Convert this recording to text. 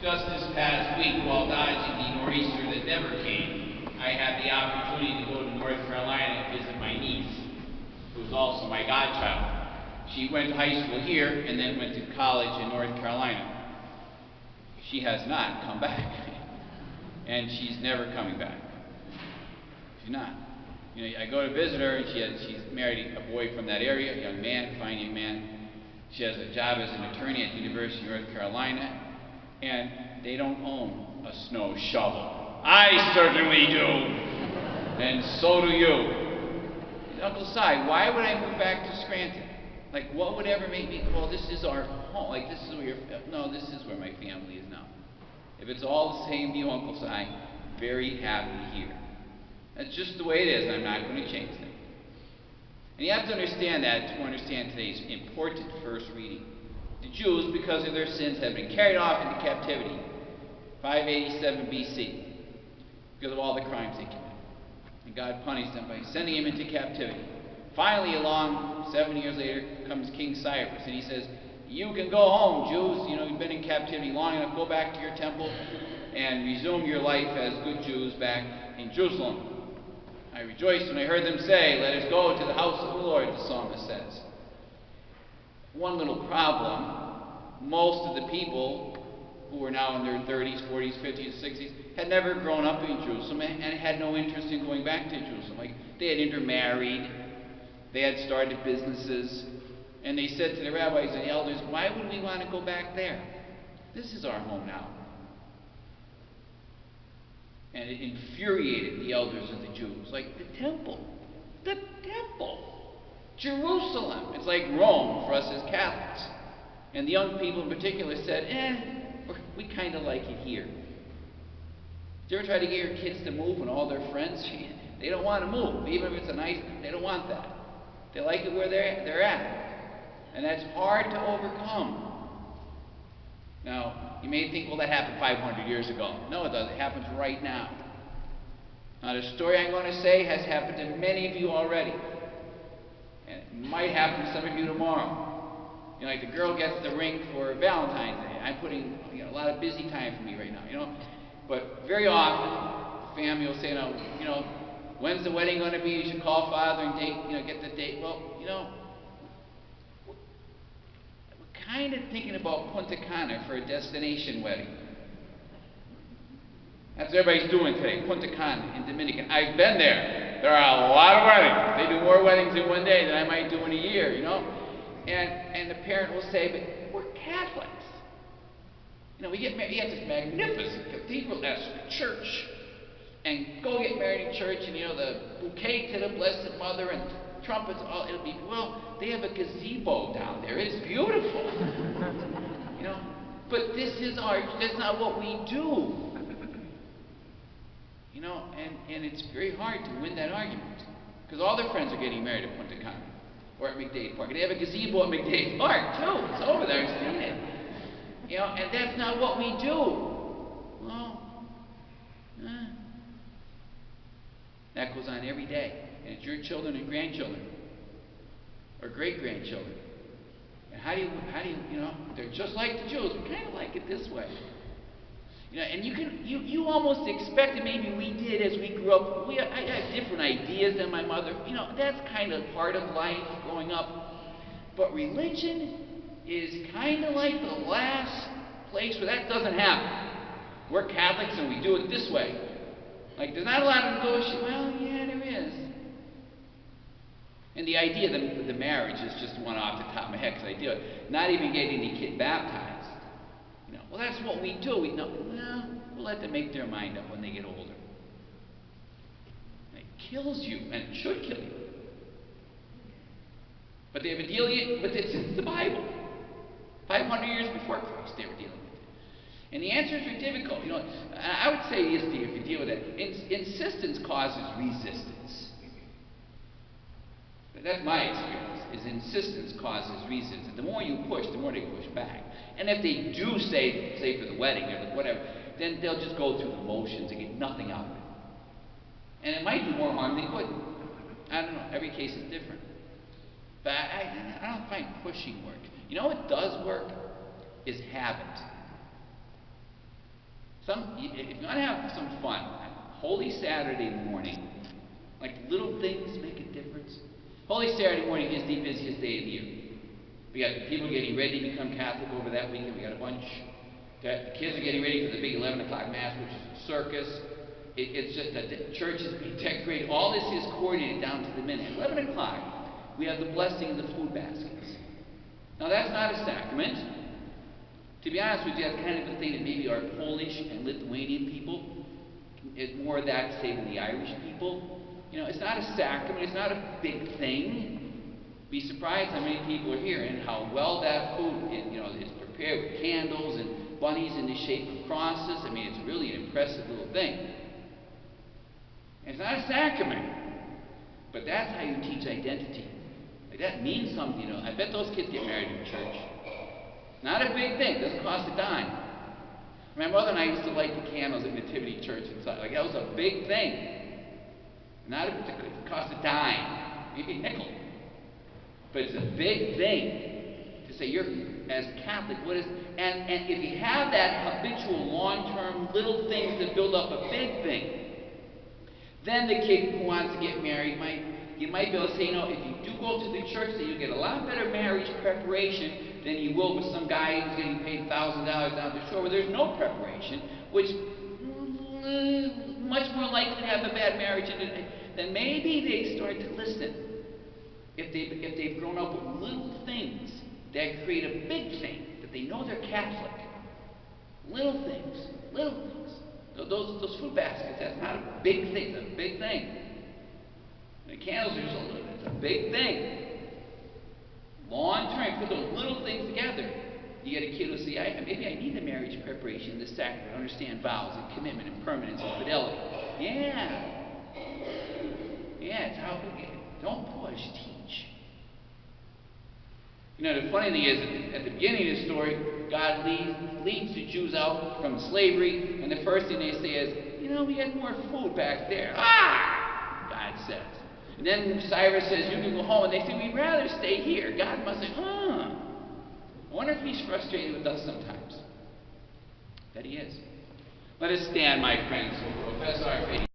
Just this past week, while dodging the nor'easter that never came, I had the opportunity to go to North Carolina and visit my niece, who's also my godchild. She went to high school here and then went to college in North Carolina. She has not come back. And she's never coming back. She's not. You know, I go to visit her, and she's married a boy from that area, a young man, fine young man. She has a job as an attorney at the University of North Carolina, and they don't own a snow shovel. I certainly do, and so do you. Uncle Si, why would I move back to Scranton? Like, what would ever make me call this is our home? Like, this is where no, this is where my family is now. If it's all the same to you, Uncle Si, very happy here. That's just the way it is, and I'm not going to change that. And you have to understand that to understand today's important first reading. The Jews, because of their sins, have been carried off into captivity, 587 BC, because of all the crimes they committed. And God punished them by sending them into captivity. Finally, along 7 years later, comes King Cyrus, and he says, you can go home, Jews. You know, you've been in captivity long enough. Go back to your temple and resume your life as good Jews back in Jerusalem. I rejoiced when I heard them say, let us go to the house of the Lord, the psalmist says. One little problem, most of the people who were now in their 30s, 40s, 50s, 60s, had never grown up in Jerusalem and had no interest in going back to Jerusalem. Like, they had intermarried, they had started businesses, and they said to the rabbis and the elders, why would we want to go back there? This is our home now. And it infuriated the elders of the Jews. Like, the temple. Jerusalem. It's like Rome for us as Catholics. And the young people in particular said, we kind of like it here. Did you ever try to get your kids to move when all their friends, they don't want to move. Even if it's a nice, they don't want that. They like it where they're at. And that's hard to overcome. Now, you may think, well, that happened 500 years ago. No, it doesn't. It happens right now. Now, the story I'm going to say has happened to many of you already. And it might happen to some of you tomorrow. You know, like the girl gets the ring for Valentine's Day. I'm putting a lot of busy time for me right now, But very often, the family will say, when's the wedding going to be? You should call father and date, get the date. Well, we're kind of thinking about Punta Cana for a destination wedding. That's what everybody's doing today, Punta Cana in Dominican. I've been there. There are a lot of weddings. They do more weddings in one day than I might do in a year, And the parent will say, but we're Catholics. We get married. You have this magnificent cathedral-esque church. And go get married in church, and the bouquet to the Blessed Mother and trumpets, it'll be, they have a gazebo down there. It's beautiful. But that's not what we do. And it's very hard to win that argument. Because all their friends are getting married at Punta Cana or at McDade Park. And they have a gazebo at McDade Park, too. It's over there, I've seen it. And that's not what we do. That goes on every day. And it's your children and grandchildren. Or great-grandchildren. And how do you, they're just like the Jews. We kind of like it this way. And you almost expect it, maybe we did as we grew up. I had different ideas than my mother. That's kind of part of life growing up. But religion is kind of like the last place where that doesn't happen. We're Catholics and we do it this way. Like, there's not a lot of negotiation. Well, yeah, there is. And the idea that the marriage is just one off the top of my head, because I do it. Not even getting the kid baptized. Well, that's what we do. We'll let them make their mind up when they get older. And it kills you, and it should kill you. But they have been dealing with it since the Bible. 500 years before Christ, they were dealing with it. And the answers are difficult. I would say this to you if you deal with it. Insistence causes resistance. But that's my experience, is insistence causes resistance. And the more you push, the more they push back. And if they do say for the wedding or whatever, then they'll just go through the motions and get nothing out of it. And it might do more harm than good. I don't know. Every case is different. But I don't find pushing work. What does work is habit. If you want to have some fun, Holy Saturday morning, like little things make a difference. Holy Saturday morning is the busiest day of the year. We got people getting ready to become Catholic over that weekend. We got a bunch. The kids are getting ready for the big 11 o'clock Mass, which is a circus. It's just that the church is being decorated. All this is coordinated down to the minute. At 11 o'clock, we have the blessing of the food baskets. Now, that's not a sacrament. To be honest with you, that's kind of a thing that maybe our Polish and Lithuanian people, it's more of that, say, than the Irish people. You know, it's not a sacrament. It's not a big thing. Be surprised how many people are here and how well that food is prepared with candles and bunnies in the shape of crosses. I mean, it's really an impressive little thing. It's not a sacrament, but that's how you teach identity. Like, that means something, I bet those kids get married in church. Not a big thing. It doesn't cost a dime. My mother and I used to light the candles at Nativity Church inside. Like, that was a big thing. It cost a dime, maybe a nickel. But it's a big thing to say you're, as Catholic, what is, and if you have that habitual, long-term little things that build up a big thing, then the kid who wants to get married you might be able to say, if you do go to the church, then you get a lot better marriage preparation than you will with some guy who's getting paid $1,000 down the shore where there's no preparation, which much more likely to have a bad marriage. Then maybe they start to listen. If they've grown up with little things that create a big thing, that they know they're Catholic. Little things. Those food baskets, that's not a big thing. It's a big thing. The candles are just a little bit. It's a big thing. Long term, put those little things together. You get a kid who say, maybe I need the marriage preparation, the sacrament, understand vows and commitment and permanence and fidelity. Yeah, it's how we get it. Don't push, teach. The funny thing is, at the beginning of the story, God leads the Jews out from slavery, and the first thing they say is, we had more food back there. God says. And then Cyrus says, you can go home, and they say, we'd rather stay here. God must say, I wonder if he's frustrated with us sometimes. That he is. Let us stand, my friends, to profess our faith.